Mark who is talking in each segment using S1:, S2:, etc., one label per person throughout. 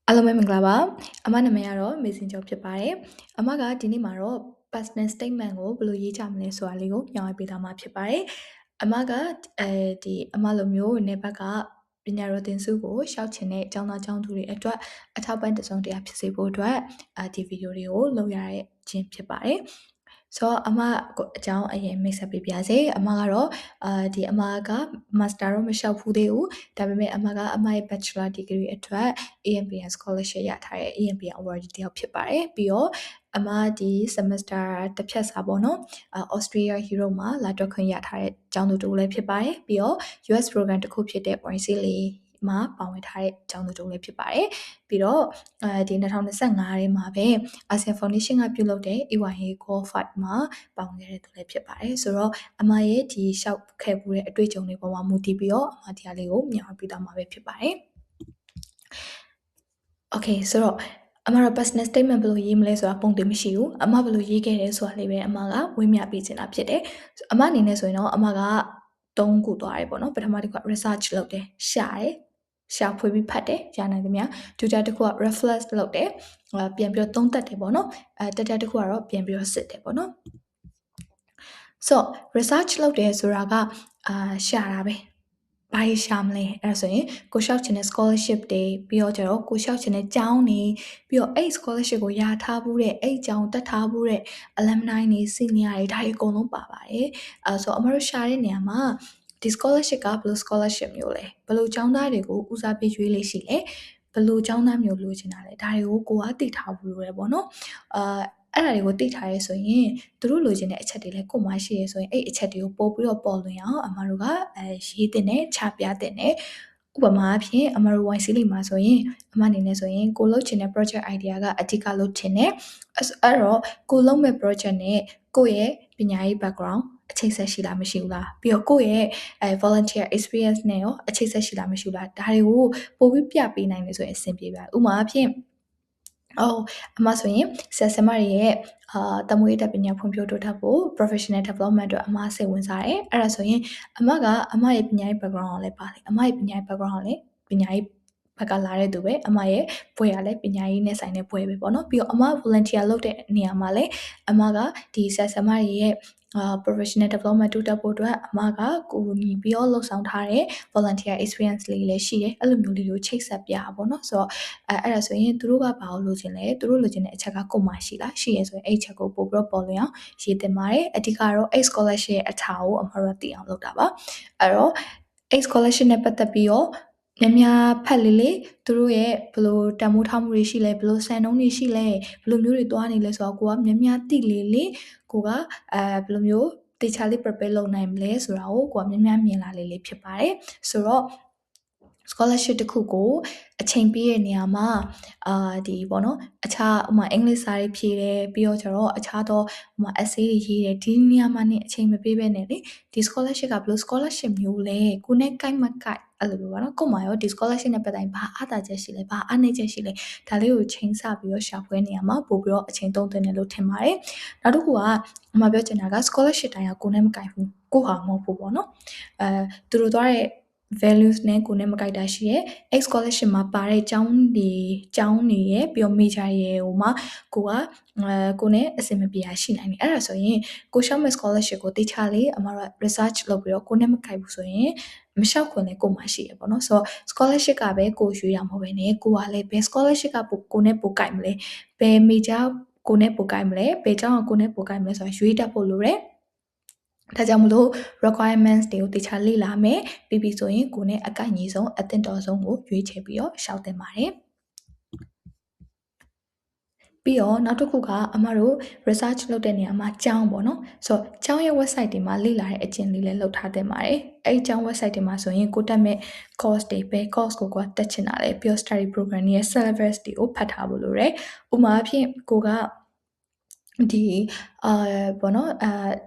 S1: အားလုံးပဲမင်္ဂလာပါအမနာမည်ကတော့မေစင်ကျော်ဖြစ်ပါတယ်အမကဒီနေ့မှာတော့ personal statement ကိုဘယ်လိုရေးကြမလဲဆိုတာလေးကိုညွှန်ပြပေးသွားမှာဖြစ်ပါတယ်အမကဒီအမလိုမျိုးနေဘက်ကပညာတော်သင်စုကိုရှောက်ချင်တဲ့အကြောင်းသားကျောင်းသူတွေအတွက်အထောက်ပံ့တစုံတရာဖြစ်စေဖို့အတွက်ဒီဗီဒီယိုတွေကိုလုပ်ရတဲ့ခြင်းဖြစ်ပါတယ်ဆိုတော့အမအကြောင်းအရင်မိတ်ဆက်ပေးပါစေအမကတော့ဒီအမက master တော့မလျှောက်ဘူးသေးဘူးဒါပေမဲ့အမကအမရဲ့ bachelor degree အတွက် AMPN scholarship ရထားတဲ့ AMPN awardee တယောက်ဖြစ်ပါတယ်ပြီးတော့အမဒီ semester တစ်ဖြတ်စာပေါ့နော် Australia Europe မှာလာတော့ခွင့်ရထားတဲ့ကျောင်းသူတူလည်းဖြစ်ပါတယ်ပြီးတော့ US program တစ်ခုဖြစ်တဲ့ Pointley မှာပါဝင်ထားတဲ့ကျောင်းသူတူလည်းဖြစ်ပါတယ်ပြီးတော့ဒီ2025ထဲမှာပဲ ASEAN Foundation ကပြုလုပ်တဲ့ AYA Qualified မှာပါဝင်ခဲ့တဲ့သူလည်းဖြစ်ပါတယ်ဆိုတော့အမရဲ့ဒီရှောက်ခဲ့မှုတဲ့အတွေ့အကြုံတွေပေါ်မှာမူတည်ပြီးတော့အမဒီဟာလေးကိုမျှဝေပေးသွားမှာပဲဖြစ်ပါတယ် Okay ဆိုတော့အမတို့ personal statement ဘယ်လိုရေးမလဲဆိုတာပုံတင်မရှိဘူးအမဘယ်လိုရေးခဲ့တယ်ဆိုတာလေးပဲအမကဝေမျှပေးချင်တာဖြစ်တယ်အမအနေနဲ့ဆိုရင်တော့အမက3ခုသွားတယ်ပေါ့နော်ပထမတစ်ခုက research လုပ်တယ်ရှာဖွေပြီးဖတ်တယ်ရနိုင်သမျှဒုတိယတစ်ခုက reflex လုပ်တယ်ပြန်ပြီးတော့သုံးသပ်တယ်ပေါ့နော်တတိယတစ်ခုကတော့ပြန်ပြီးတော့စစ်တယ်ပေါ့နော် so research လုပ်တယ်ဆိုတာကရှာတာပဲဘာရှာမလဲအဲ့ဒါဆိုရင်ကိုလျှောက်ချင်တဲ့ scholarship တွေပြီးတော့ကျတော့ကိုလျှောက်ချင်တဲ့ကျောင်းတွေပြီးတော့အဲ့ scholarship ကိုရထားဘူးတဲ့အဲ့ကျောင်းတက်ထားဘူးတဲ့ alumni တွေ senior တွေဒါတွေအကုန်လုံးပါပါတယ်ဆိုအမတို့ရှာတဲ့နေရာမှာဒီ scholarship ကဘယ်လို scholarship မျိုးလဲဘယ်လိုကျောင်းသားတွေကိုဦးစားပေးရွေးလေးရှိလဲဘယ်လိုကျောင်းသားမျိုးလိုချင်တာလဲဒါတွေကိုကိုကသိထားဘူးလို့ရပေါ့နော်အဲ့ဒါတွေကိုသိထားရဲဆိုရင်သူတို့လိုချင်တဲ့အချက်တွေလည်းကိုမှရှိရဲဆိုရင်အဲ့အချက်တွေကိုပို့ပြီးတော့ပေါ်လွင်အောင်အမတို့ကရေးတင်နဲ့ချပြတင်နဲ့ဥပမာအဖြစ်အမတို့ YC လေးမှာဆိုရင်အမအနေနဲ့ဆိုရင်ကိုလုပ်ချင်တဲ့ project idea ကအဓိကလုပ်ချင်တယ်အဲ့တော့ကိုလုပ်မဲ့ project နဲ့ကိုရဲ့ပညာရေး background အချိတ်ဆက်ရှိလားမရှိဘူးလားပြီးတော့ကိုရဲ့volunteer experience နဲ့ရောအချိတ်ဆက်ရှိလားမရှိဘူးလားဒါတွေကိုပို့ပြီးပြပေးနိုင်တယ်ဆိုရင်အဆင်ပြေပါဥပမာအဖြစ်အမဆိုရင်ဆရာဆရာမတွေရဲ့တမွေးတက်ပညာဖွံ့ဖြိုးတိုးတက်ဖို့ professional development အတွက်အမစိတ်ဝင်စားတယ်အဲ့ဒါဆိုရင်အမကအမရဲ့ပညာရေး background ကိုလည်းပါတယ်အမရဲ့ပညာရေး background ကိုလည်းပညာရေးဘက်ကလာတဲ့သူပဲအမရဲ့ဘွဲရလည်းပညာရေးနဲ့ဆိုင်တဲ့ဘွဲပဲပေါ့နော်ပြီးတော့အမ volunteer လုပ်တဲ့နေရာမှာလည်းအမကဒီဆရာဆရာမတွေရဲ့professional development တိုးတက်ဖို့အတွက်အမကကိုညီပြီးတော့လှုပ်ဆောင်ထားတဲ့ volunteer experience လေးလည်းရှိတယ်အဲ့လိုမျိုးလေးကိုချိတ်ဆက်ပြပါပေါ့နော်ဆိုတော့အဲ့ဒါဆိုရင်သူတို့ကဘာလို့လိုချင်လဲသူတို့လိုချင်တဲ့အချက်ကကိုမှရှိလားရှိရဲဆိုရင်အဲ့ချက်ကိုပို့ပြီးတော့ပေါ်လွင်အောင်ရေးတင်ပါတယ်အဓိကတော့ scholarship ရဲ့အထာကိုအမတို့သိအောင်လုပ်တာပါအဲ့တော့ scholarship နဲ့ပတ်သက်ပြီးတော့များဖတ်လေသူတို့ရဲ့ဘယ်လိုတန်ဖိုးထားမှုတွေရှိလဲဘယ်လိုစံနှုန်းတွေရှိလဲဘယ်လိုမျိုးတွေသွားနေလဲဆိုတော့ကိုကများသိလေကိုကဘယ်လိုမျိုးတေချာလေး prepare လုပ်နိုင်မလဲဆိုတာကိုကိုကများမြင်လာလေဖြစ်ပါတယ်ဆိုတော့ scholarship တစ်ခုကိုအချိန်ပြည့်တဲ့နေရာမှာဒီပေါ့နော်အခြားဥမာအင်္ဂလိပ်စာတွေဖြေတယ်ပြီးတော့ကျတော့အခြားသောဥမာ essay တွေရေးတယ်ဒီနေရာမှာနေအချိန်မပေးဘဲနဲ့လေဒီ scholarship ကဘယ်လို scholarship မျိုးလဲကိုနဲ့ကိုက်မကိုက်အဲ့လိုပေါ့နော်ကိုမှရောဒီ scholarship နဲ့ပတ်သက်ရင်ဘာအားသာချက်ရှိလဲဘာအားနည်းချက်ရှိလဲဒါလေးကိုချိန်ဆပြီးတော့ရှာဖွေနေရမှာပို့ပြီးတော့အချိန်သုံးသင့်တယ်လို့ထင်ပါတယ်နောက်တစ်ခုကအမှပြောချင်တာက scholarship တိုင်းကကိုနဲ့မကိုက်ဘူးကိုဟာမဟုတ်ဘူးပေါ့နော်သူတို့သွားတဲ့values နဲ့ကိုနဲ့မကိုက်တာရှိရဲ scholarship မှာပါတဲ့အကြောင်းတွေရဲ့ပြီးတော့ major ရဲ့ဟိုမှာကိုနဲ့အဆင်မပြေတာရှိနိုင်တယ်အဲ့ဒါဆိုရင်ကိုရှောက်မဲ့ scholarship ကိုတေချာလေးအမတို့ research လုပ်ပြီးတော့ကိုနဲ့မကိုက်ဘူးဆိုရင်မလျှောက်ခွင့်လည်းကိုမှရှိရပေါ့နော်ဆိုတော့ scholarship ကပဲကိုရွေးရမှာမဟုတ်ဘဲねကိုကလည်းဘယ် scholarship ကကိုနဲ့ပိုကိုက်မလဲဘယ် major ကိုနဲ့ပိုကိုက်မလဲဘယ်ကျောင်းကကိုနဲ့ပိုကိုက်မလဲဆိုတာရွေးတတ်ဖို့လိုတယ်ဒါကြောင့်မလို့ requirements တွေကိုတခြားလေ့လာမယ်ပြီးပြီဆိုရင်ကိုနဲ့အကိုက်ညီဆုံးအသင့်တော်ဆုံးကိုရွေးချယ်ပြီးတော့ရှောက်တင်ပါတယ်ပြီးတော့နောက်တစ်ခုကအမတို့ research လုပ်တဲ့နေရာမှာကျောင်းပေါ့နော်ဆိုတော့ကျောင်းရဲ့ website တွေမှာလေ့လာတဲ့အကျင့်လေးလည်းလုပ်ထားတင်ပါတယ်အဲ့ဒီကျောင်း website တွေမှာဆိုရင်ကိုတက်မဲ့ course တွေပဲ course ကိုတက်ချင်တာလေပြီးတော့ study program ရဲ့ syllabus တွေကိုဖတ်ထားဖို့လိုတယ်ဥပမာအဖြစ်ကိုကဒီပေါ့နော်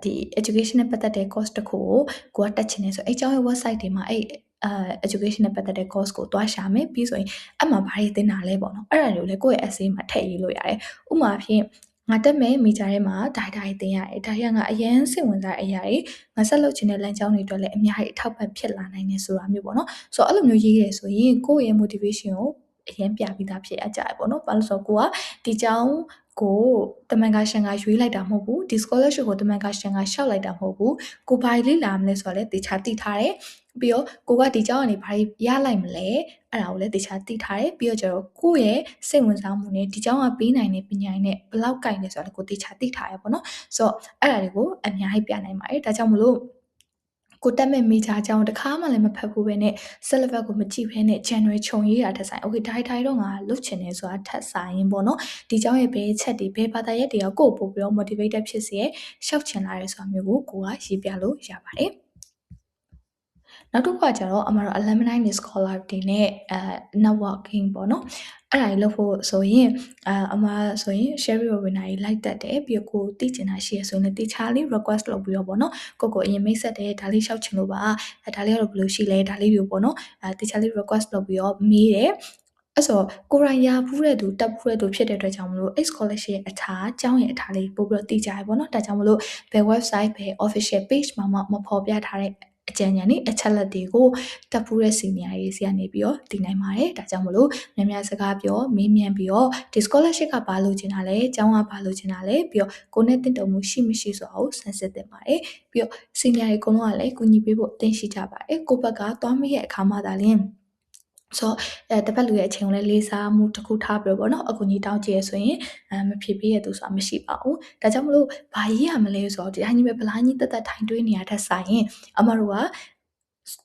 S1: ဒီ education နဲ့ပတ်သက်တဲ့ course တစ်ခုကိုတက်ချင်နေဆိုအဲ့ကျောင်းရဲ့ website တွေမှာအဲ့ education နဲ့ပတ်သက်တဲ့ course ကိုတွားရှာမယ်ပြီးဆိုရင်အဲ့မှာဘာတွေသင်တာလဲပေါ့နော်အဲ့ဒါတွေကိုလည်းကိုယ့်ရဲ့ essay မှာထည့်ရေးလို့ရတယ်ဥပမာဖြင့်ငါတက်မဲ့ major ထဲမှာဒါတွေသင်ရတယ်ဒါတွေကငါအရင်စိတ်ဝင်စားတဲ့အရာတွေငါဆက်လုပ်ချင်တဲ့လမ်းကြောင်းတွေအတွက်လည်းအများကြီးအထောက်ပံ့ဖြစ်လာနိုင်တယ်ဆိုတာမျိုးပေါ့နော်ဆိုတော့အဲ့လိုမျိုးရေးရဆိုရင်ကိုယ့်ရဲ့ motivation ကို အရင်ပြပြီးသားဖြစ်အပ်ကြရပေါ့နော်ဘာလို့ဆိုတော့ကိုကဒီကျောင်းကိုတမန်ကရှင်ကရွေးလိုက်တာမဟုတ်ဘူးဒီ scholarship ကိုတမန်ကရှင်ကရှောက်လိုက်တာမဟုတ်ဘူးကိုဘာလေ့လာမလဲဆိုတော့လေတေချာသိထားတယ်ပြီးတော့ကိုကဒီကျောင်းကနေဘာရလိုက်မလဲအဲ့ဒါကိုလည်းတေချာသိထားတယ်ပြီးတော့ကျတော့ကိုယ့်ရဲ့စိတ်ဝင်စားမှုနဲ့ဒီကျောင်းကပေးနိုင်တဲ့ပညာနဲ့ဘယ်လောက်ကင်လဲဆိုတော့ကိုတေချာသိထားရပေါ့နော်ဆိုတော့အဲ့ဒါတွေကိုအများကြီးပြနိုင်ပါတယ်ဒါကြောင့်မလို့ကိုတက်မဲ့ major အကြောင်းတခါမှလည်းမဖတ်ဘူးပဲနဲ့ syllabus ကိုမကြည့်ဘဲနဲ့ January ခြုံရေးတာထက်ဆိုင် okay ဒါတော့ငါလုတ်ချင်တယ်ဆိုတာထက်ဆိုင်ပေါ့နော်ဒီเจ้าရဲ့ဘယ်ချက်တွေဘယ်ဘာသာရပ်တွေကကိုယ့်ပို့ပြီးတော့ motivated ဖြစ်စေရှောက်ချင်လာရဲဆိုတာမျိုးကိုကရေးပြလို့ရပါတယ်နောက်တစ်ခုကကျတော့အမတို့ alumni နဲ့ scholar တွေနဲ့networking ပေါ့နော်အဲ့ဒါကြီးလုပ်ဖို့ဆိုရင်အမဆိုရင် share webinar ကြီးလိုက်တက်တယ်ပြီးတော့ကိုသိချင်တာရှိရဆိုရင်တခြားလေး request လုပ်ပြီးတော့ပေါ့နော်ကိုအရင်မိတ်ဆက်တယ်ဒါလေးရှောက်ချင်လို့ပါဒါလေးကတော့ဘယ်လိုရှိလဲဒါလေးတွေပေါ့နော်တခြားလေး request လုပ်ပြီးတော့မေးတယ်အဲ့ဆိုကိုရိုင်းရဘူးတဲ့သူတက်ဘူးတဲ့သူဖြစ်တဲ့အတွက်ကြောင့်မလို့ scholarship ရဲ့အထားအကြောင်းရဲ့အထားလေးပို့ပြီးတော့သိကြရပေါ့နော်ဒါကြောင့်မလို့ဘယ် website ဘယ် official page မှာမှမဖော်ပြထားတဲ့အကြံဉာဏ်နဲ့အချက်လက်တွေကိုတက်ဖို့တဲ့ senior ရေးစီကနေပြီးတော့တည်နိုင်ပါတယ်ဒါကြောင့်မလို့များများစကားပြောမေးမြန်းပြီးတော့ဒီ scholarship ကဘာလို့ချင်တာလဲအကြောင်းကဘာလို့ချင်တာလဲပြီးတော့ကိုနဲ့တင်တုံမှုရှိမရှိဆိုတာကိုစမ်းစစ်သင့်ပါတယ်ပြီးတော့ senior တွေအကုန်လုံးကလည်းကူညီပေးဖို့အသင့်ရှိကြပါတယ်ကိုဘက်ကသွားမေးရဲ့အခါမှာဒါလည်းဆိုတော့တစ်ဖက်လူရဲ့အချိန်ကိုလည်းလေးစားမှုတစ်ခုထားပြီးတော့ပေါ့နော်အကူကြီးတောင်းကြည့်ရဆိုရင်မဖြစ်ပြရဲ့သူဆိုတာမရှိပါဘူးဒါကြောင့်မလို့ဘာရေးရမလဲဆိုတော့ဒီအတိုင်းပဲဗလာကြီးတက်ထိုင်တွေးနေရတဲ့ဆိုင်ရင်အမတို့က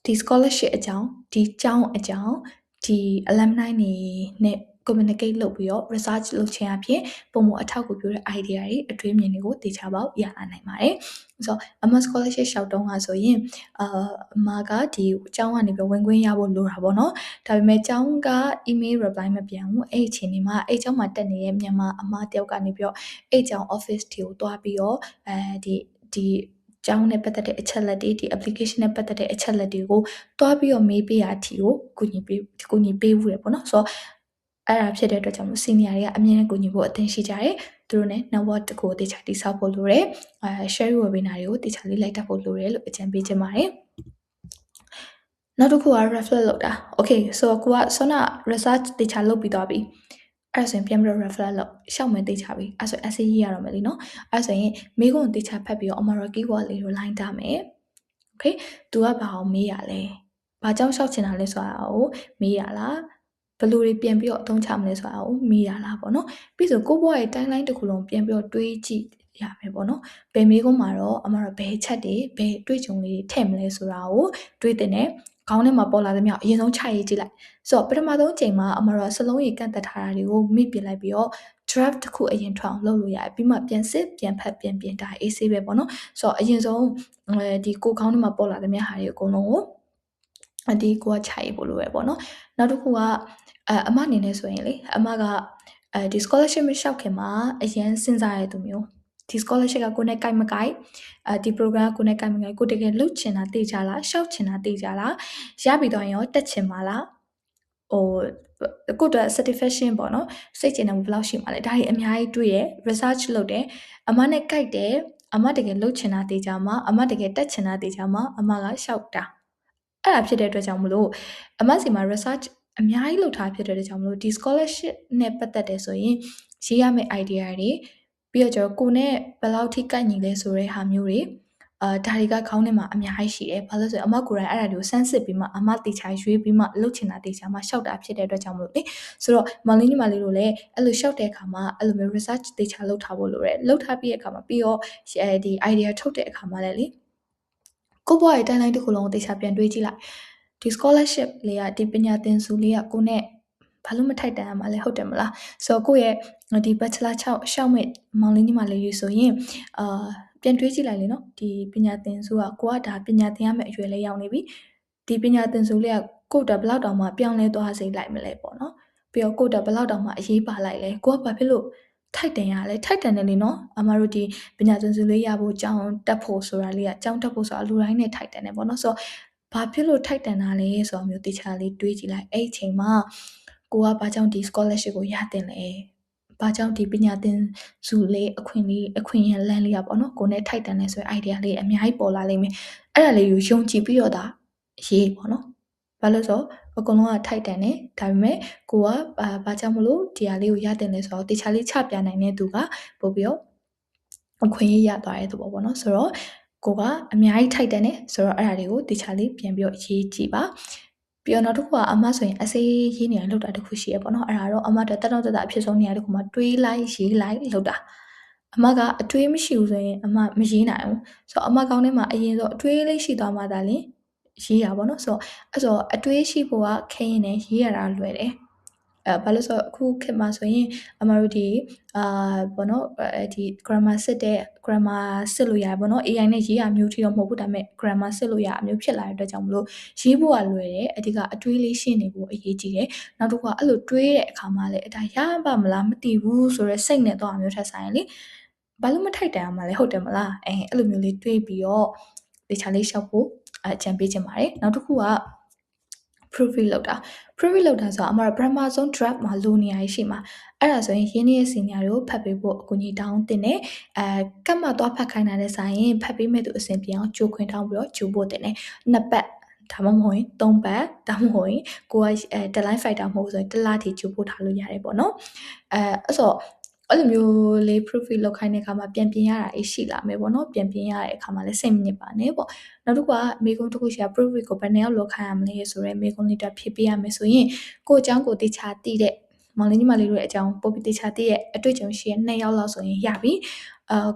S1: ဒီ scholarship အကြောင်းဒီကျောင်းအကြောင်းဒီ alumni တွေနဲ့ communicate လုပ်ပြီးတော့ research လုပ်ခြင်းအပြင်ပုံမအထောက်အကူပြုတဲ့ idea တွေအတွေးမြင်တွေကိုတေချာပေါက်ရလာနိုင်ပါတယ်ဆိုတော့အမ scholarship ရှောက်တုံးကဆိုရင်အမကဒီအကြောင်းကနေပြီးဝင်ခွင့်ရဖို့လိုတာပေါ့နော်ဒါပေမဲ့ကျောင်းက email reply မပြန်ဘူးအဲ့အချိန်ဒီမှာအဲ့ကျောင်းမှာတက်နေတဲ့မြန်မာအမတယောက်ကနေပြီးတော့အဲ့ကျောင်း office တွေကိုတွားပြီးတော့ဒီကျောင်းနဲ့ပတ်သက်တဲ့အချက်လက်တွေဒီ application နဲ့ပတ်သက်တဲ့အချက်လက်တွေကိုတွားပြီးတော့မေးပေးရအထိကိုကူညီပေးဘူးရပေါ့နော်ဆိုတော့အဲ့ဒါဖြစ်တဲ့အတွက်ကြောင့် senior တွေကအမြဲတမ်းကူညီဖို့အသင့်ရှိကြတယ်သူတို့ ਨੇ network တခုကိုတေချာတိဆောက်ဖို့လိုတယ်share webinar တွေကိုတေချာလေးလိုက်တက်ဖို့လိုတယ်လို့အကြံပေးချင်ပါတယ်နောက်တစ်ခုက reflect လုပ်တာ okay ဆိုတော့ကိုကဆောနာ research တေချာလုပ်ပြီးသွားပြီအဲ့ဆိုရင်ပြန်ပြီးတော့ reflect လုပ်ရှောက်မယ်တေချာပြီအဲ့ဆို essay ရေးရတော့မယ်လीနော်အဲ့ဆိုရင်မိကုန်းတေချာဖတ်ပြီးတော့ Omaro keyword လေးကို line ထားမယ် okay သူကဘာအောင်မေးရလဲဘာကြောင့်ရှောက်ချင်တာလဲဆိုတာကိုမေးရလားဘယ်လိုတွေပြန်ပြီးတော့အသုံးချမလဲဆိုတာကိုမေးရလားပေါ့နော်ပြီးဆိုကိုဘွားရဲ့ timeline တစ်ခုလုံးပြန်ပြီးတော့တွေးကြည့်ရမယ်ပေါ့နော်ဘယ်မေးခွန်းမှာတော့အမတို့ဘယ်ချက်တွေဘယ်တွေးကြုံလေးထည့်မလဲဆိုတာကိုတွေးတင်တယ်ခေါင်းထဲမှာပေါ်လာသမျှအရင်ဆုံးချရေးကြည့်လိုက်ဆိုတော့ပထမဆုံးအချိန်မှာအမတို့စလုံးရေကန့်သက်ထားတာတွေကိုမိပြလိုက်ပြီးတော့ draft တစ်ခုအရင်ထွက်အောင်လုပ်လို့ရတယ်ပြီးမှပြန်စစ်ပြန်ဖတ်ပြန်ပြင်ဒါအေးဆေးပဲပေါ့နော်ဆိုတော့အရင်ဆုံးဒီကိုခေါင်းထဲမှာပေါ်လာသမျှဟာတွေအကုန်လုံးကိုဒီကိုကခြိုက်ဖို့လိုပဲပေါ့နော်နောက်တစ်ခုကအမအနေနဲ့ဆိုရင်လေအမကဒီ scholarship မလျှောက်ခင်မှာအရင်စဉ်းစားရတဲ့သူမျိုးဒီ scholarship ကကိုယ်နဲ့ကြိုက်မကြိုက်ဒီ program ကိုယ်နဲ့ကြိုက်မကြိုက်ကိုတကယ်လုပ်ချင်တာသိကြလားရှောက်ချင်တာသိကြလားရပြီးတော့ရောတက်ချင်ပါလားကိုယ့်အတွက် satisfaction ပေါ့နော်စိတ်ကျဉ်တယ်ဘယ်လောက်ရှိမှလဲဒါတွေအများကြီးတွေ့ရ research လုပ်တယ်အမနဲ့ကြိုက်တယ်အမတကယ်လုပ်ချင်တာသိကြမှာအမတကယ်တက်ချင်တာသိကြမှာအမကရှောက်တာအဲ့ဒါဖြစ်တဲ့အတွက်ကြောင့်မလို့အမစီမှာ research အများကြီးလုပ်ထားဖြစ်တဲ့အတွက်ကြောင့်မလို့ဒီ scholarship နဲ့ပတ်သက်တယ်ဆိုရင်ရေးရမယ့် idea တွေပြီးတော့ကျွန်တော်ကိုနဲ့ဘယ်လောက်ထိကိုက်ညီလဲဆိုတဲ့ဟာမျိုးတွေဒါတွေကခေါင်းထဲမှာအများကြီးရှိတယ်။ဘာလို့ဆိုရင်အမကိုယ်တိုင်အဲ့ဒါတွေကိုစမ်းစစ်ပြီးမှအမတေချာရွေးပြီးမှလုပ်ချင်တာတေချာမှရှောက်တာဖြစ်တဲ့အတွက်ကြောင့်မလို့လေဆိုတော့မောင်လေးညီမလေးတို့လည်းအဲ့လိုရှောက်တဲ့အခါမှာအဲ့လိုမျိုး research တေချာလုပ်ထားဖို့လိုတယ်။လုပ်ထားပြီးတဲ့အခါမှာပြီးတော့ဒီ idea ထုတ်တဲ့အခါမှာလည်းလေကိုဘွားရဲ့ timeline တစ်ခုလုံးကိုတေချာပြန်တွေးကြည့်လိုက်ဒီ scholarship လေးကဒီပညာသင်စုလေးကကိုနဲ့ဘာလို့မထိုက်တန်ရမှာလဲဟုတ်တယ်မလားဆိုတော့ကိုရဲ့ဒီ bachelor 6ရှောက်မဲ့မောင်လေးညီမလေးကြီးဆိုရင်ပြန်တွေးကြည့်လိုက်လေနော်ဒီပညာသင်စုကကိုကဒါပညာသင်ရမယ့်အရွယ်လေးရောက်နေပြီဒီပညာသင်စုလေးကကိုတက်ဘလောက်တောင်မှပြောင်းလဲသွားစေလိုက်မလဲပေါ့နော်ပြီးတော့ကိုတက်ဘလောက်တောင်မှအရေးပါလိုက်လဲကိုကဘာဖြစ်လို့ထိုက်တန်ရလဲထိုက်တန်တယ်လေနော်အမတို့ဒီပညာသင်စုလေးရဖို့ကြောင်းတက်ဖို့ဆိုတာလေးကကြောင်းတက်ဖို့ဆိုတာလူတိုင်းနဲ့ထိုက်တန်တယ်ပေါ့နော်ဆိုတော့ဘာဖြစ်လို့ထိုက်တန်တာလဲဆိုတာမျိုးတေချာလေးတွေးကြည့်လိုက်အဲ့အချိန်မှာကိုကဘာကြောင့်ဒီ scholarship ကိုရတင်လဲဘာကြောင့်ဒီပညာသင်စုလေးအခွင့်အရေးလမ်းလေးอ่ะပေါ့နော်ကိုနဲ့ထိုက်တန်လဲဆိုရင် idea လေးအများကြီးပေါ်လာလိမ့်မယ်အဲ့ဒါလေးကိုယုံကြည်ပြီးတော့ဒါရေးပေါ့နော်ဘာလို့ဆို အကုန်လုံးကထိုက်တန်တယ်ဒါပေမဲ့ကိုကဘာကြောင့်မလို့ဒီဟာလေးကိုရတင်လဲဆိုတော့တခြားလေးချပြနိုင်တဲ့သူကပို့ပြီးတော့အခွင့်အရေးရသွားတဲ့သဘောပေါ့နော်ဆိုတော့ကိုကအများကြီးထိုက်တန်တယ်ဆိုတော့အဲ့ဒါတွေကိုတခြားလေးပြန်ပြီးတော့ရေးကြည့်ပါပြီးတော့နောက်တစ်ခုကအမဆိုရင်အစေးရေးနေရလောက်တာတစ်ခုရှိရပေါ့နော်အဲ့ဒါတော့အမတက်တော့တက်တာအဖြစ်ဆုံးနေရတဲ့ခုမှာတွေးလိုက်ရေးလိုက်လောက်တာအမကအတွေးမရှိဘူးဆိုရင်အမမရေးနိုင်ဘူးဆိုတော့အမကောင်းထဲမှာအရင်ဆိုအတွေးလေးရှိသွားမှသာလင်ရေးရပါတော့ဆိုတော့အဲ့ဆိုအတွေးရှိဖို့ကခင်းနေရေးရတာလွယ်တယ်ဘာလို့ဆိုတော့အခုခေတ်မှာဆိုရင်အမတို့ဒီဘောနော်ဒီ grammar စစ်တဲ့ grammar စစ်လို့ရတယ်ဘောနော် AI နဲ့ရေးရမျိုးထိတော့မဟုတ်ဘူးဒါပေမဲ့ grammar စစ်လို့ရအမျိုးဖြစ်လာတဲ့အတွက်ကြောင့်မလို့ရေးဖို့ကလွယ်တယ်အဓိကအတွေးလေးရှင်းနေဖို့အရေးကြီးတယ်နောက်တစ်ခုကအဲ့လိုတွေးတဲ့အခါမှာလည်းဒါရပါမလားမသိဘူးဆိုတော့စိတ်နဲ့တော့အမျိုးထက်ဆိုင်လေဘာလို့မထိုက်တန်အောင်မလဲဟုတ်တယ်မလားအဲ့လိုမျိုးလေးတွေးပြီးတော့တခြားလေးရှောက်ဖို့အကြံပေးချင်ပါတယ်နောက်တစ်ခုကproofread လုပ်တာဆိုတော့အမတို့ပထမဆုံး draft မှာလိုနေရရှိမှာအဲ့ဒါဆိုရင်ရင်းနှီးရဲ့ senior တွေကိုဖတ်ပေးဖို့အကူအညီတောင်းတင်တယ်ကတ်မှသွားဖတ်ခိုင်းတာနဲ့ဆိုင်ရင်ဖတ်ပေးမဲ့သူအစဉ်ပြေအောင်ကြိုခွင့်တောင်းပြီးတော့ကြိုဖို့တင်တယ်နှစ်ပတ်ဒါမှမဟုတ်ရင်3ပတ်ဒါမှမဟုတ်ရင်ကိုကdeadline fighter မဟုတ်ဆိုရင်တစ်လထိကြိုပို့ထားလို့ရတယ်ပေါ့နော်အဲ့ဆိုအဲ့လိုမျိုးလေး proofread လောက်ခိုင်းတဲ့အခါမှာပြန်ပြင်ရတာရှိလာမယ်ပေါ့နော်ပြန်ပြင်ရတဲ့အခါမှာလည်းစိတ်မညစ်ပါနဲ့ပေါ့နောက်တစ်ခုကမိကုန်းတစ်ခုရှိတာ proofread ကိုဘယ်နှစ်ယောက်လောက်ခိုင်းရမလဲဆိုတော့မိကုန်းလေးတက်ဖြည့်ပေးရမယ်ဆိုရင်ကိုအကြောင်းကိုတေချာသိတဲ့မောင်လေးညီမလေးတို့ရဲ့အကြောင်းပို့ပြီးတေချာသိရဲ့အတွေ့အကြုံရှိရဲ့2ယောက်လောက်ဆိုရင်ရပြီ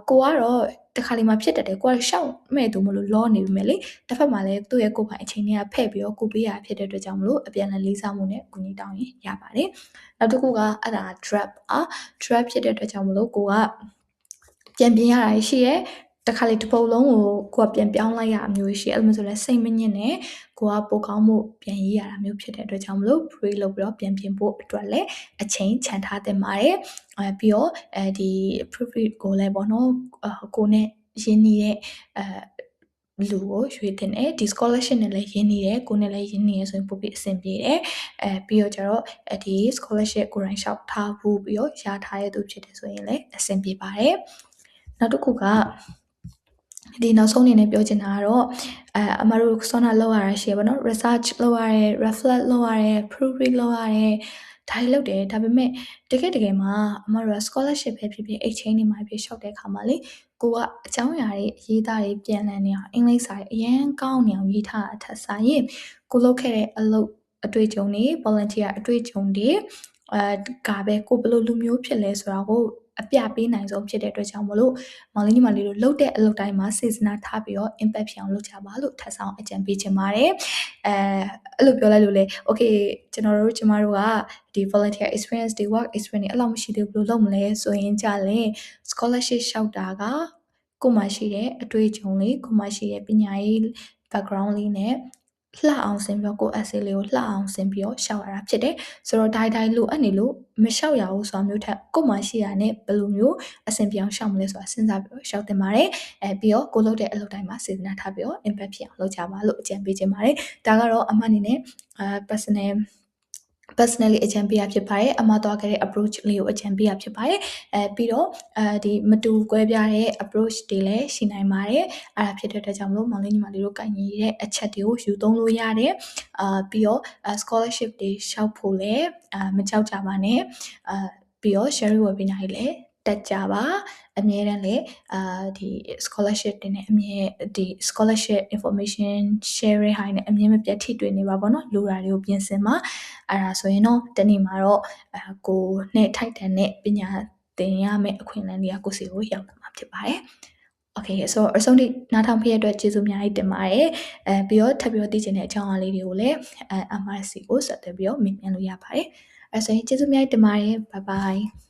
S1: ကိုကတော့တခါလေးမှဖြစ်တတ်တယ်ကိုကရှောက်မဲ့သူမလို့လောနေပြီမယ်လေတစ်ဖက်မှာလည်းသူ့ရဲ့ကိုယ်ပိုင်အချိန်တွေကဖဲ့ပြီးတော့ကိုပေးရဖြစ်တဲ့အတွက်ကြောင့်မလို့အပြန်အလှန်လေးစားမှုနဲ့အကူအညီတောင်းရင်ရပါတယ်နောက်တစ်ခုကအဲ့ဒါ draft draft ဖြစ်တဲ့အတွက်ကြောင့်မလို့ကိုကပြန်ပြင်ရတာရှိရဲ့တခါလေတစ်ပုတ်လုံးကိုကပြန်ပြောင်းလိုက်ရအမျိုးရှိအဲ့လိုမျိုးဆိုလဲစိတ်မညစ်နဲ့ကိုကပိုကောင်းမှုပြန်ရေးရတာမျိုးဖြစ်တဲ့အတွက်ကြောင့်မလို့ pre လုပ်ပြီးတော့ပြန်ပြင်ဖို့အတွက်လည်းအချိန်ချန်ထားသင့်ပါတယ်ပြီးတော့ဒီ proofread ကိုလည်းပေါ့နော်ကိုနဲ့ရင်းနှီးတဲ့လူကိုရွေးတင်တယ်ဒီ scholarship နဲ့လည်းရင်းနှီးတယ်ကိုနဲ့လည်းရင်းနှီးရဆိုရင်ပို့ပြီးအဆင်ပြေတယ်ပြီးတော့ကျတော့ဒီ scholarship ကိုယ်တိုင်လျှောက်ထားဖို့ပြီးတော့ရထားရတဲ့သူဖြစ်တယ်ဆိုရင်လည်းအဆင်ပြေပါတယ်နောက်တစ်ခုကဒီနောက်ဆုံးအနေနဲ့ပြောချင်တာကတော့အမတို့စောနာလောက်ရတာရှိရပါတော့ research လောက်ရတယ် reflect လောက်ရတယ် proofread လောက်ရတယ်ဒါတွေလုပ်တယ်ဒါပေမဲ့တကယ်မှာအမတို့ scholarship ပဲဖြစ်ဖြစ် exchange တွေမှာဖြစ်ရှောက်တဲ့အခါမှာလေကိုကအကြောင်းအရာတွေရေးသားတွေပြန်လည်နေအောင်အင်္ဂလိပ်စာတွေအရင်ကောင်းနေအောင်ရေးထားတာထက်ဆိုင်ရင်ကိုလုပ်ခဲ့တဲ့အလုပ်အတွေ့အကြုံတွေ volunteer အတွေ့အကြုံတွေကပဲကိုဘယ်လိုလူမျိုးဖြစ်လဲဆိုတာကိုအပြပေးနိုင်ဆုံးဖြစ်တဲ့အတွက်ကြောင့်မလို့မောင်လေးညီမလေးတို့လုပ်တဲ့အလုပ်တိုင်းမှာစေစနာထားပြီးတော့ impact ဖြစ်အောင်လုပ်ကြပါလို့ထပ်ဆောင်အကြံပေးချင်ပါတယ်အဲ့လိုပြောလိုက်လို့လေ okay ကျမတို့ကဒီ volunteer experience တွေ work experience တွေအဲ့လောက်မရှိသေးဘူးဘယ်လိုလုပ်မလဲဆိုရင်ကြလဲ scholarship လျှောက်တာကကိုမှရှိတဲ့အတွေ့အကြုံလေးကိုမှရှိတဲ့ပညာရေး background လေးနဲ့လှအောင်ဆင်ပြီးတော့ကို essay လေးကိုလှအောင်ဆင်ပြီးတော့ရှောက်ရတာဖြစ်တယ်ဆိုတော့တိုင်းလိုအပ်နေလို့မရှောက်ရဘူးဆိုတာမျိုးထက်ကိုမှရှိရတဲ့ဘယ်လိုမျိုးအဆင်ပြေအောင်ရှောက်မလဲဆိုတာစဉ်းစားပြီးတော့ရှောက်တင်ပါတယ်ပြီးတော့ကိုလုပ်တဲ့အလုပ်တိုင်းမှာစေတနာထားပြီးတော့ impact ဖြစ်အောင်လုပ်ကြပါလို့အကြံပေးချင်ပါတယ်ဒါကတော့အမှအနေနဲ့personally အကြံပေးရဖြစ်ပါတယ်အမှားသွားခဲ့တဲ့ approach လေးကိုအကြံပေးရဖြစ်ပါတယ်ပြီးတော့ဒီမတူကွဲပြားတဲ့ approach တွေလည်းရှိနိုင်ပါတယ်အဲ့ဒါဖြစ်တဲ့အတွက်ကြောင့်မလို့မောင်လေးညီမလေးတို့ကင်ကြီးတဲ့အချက်တွေကိုယူသုံးလို့ရတယ်ပြီးတော့ scholarship တွေရှောက်ဖို့လည်းမကြောက်ကြပါနဲ့ပြီးတော့ sharing webinar တွေလည်းတက်ကြပါအမြဲတမ်းလေဒီ scholarship တွေနဲ့အမြဲဒီ scholarship information sharing ဟိုင်းနဲ့အမြဲမပြတ်ထိတွေ့နေပါဘောနော်လူရာတွေကိုပြင်ဆင်ပါအဲ့ဒါဆိုရင်တော့တနေ့မှာတော့ကိုနဲ့ထိုက်တန်တဲ့ပညာသင်ရမယ့်အခွင့်အလမ်းတွေကကိုစီကိုရောက်လာမှာဖြစ်ပါတယ် Okay ဆိုတော့အဆုံးထိနားထောင်ပေးရတဲ့အတွက်ကျေးဇူးအများကြီးတင်ပါတယ်ပြီးတော့ထပ်ပြီးတော့သိချင်တဲ့အကြောင်းအရာလေးတွေကိုလည်းMRC ကိုဆက်သွယ်ပြီးတော့မေးမြန်းလို့ရပါတယ်အဲ့ဆိုရင်ကျေးဇူးအများကြီးတင်ပါတယ် bye bye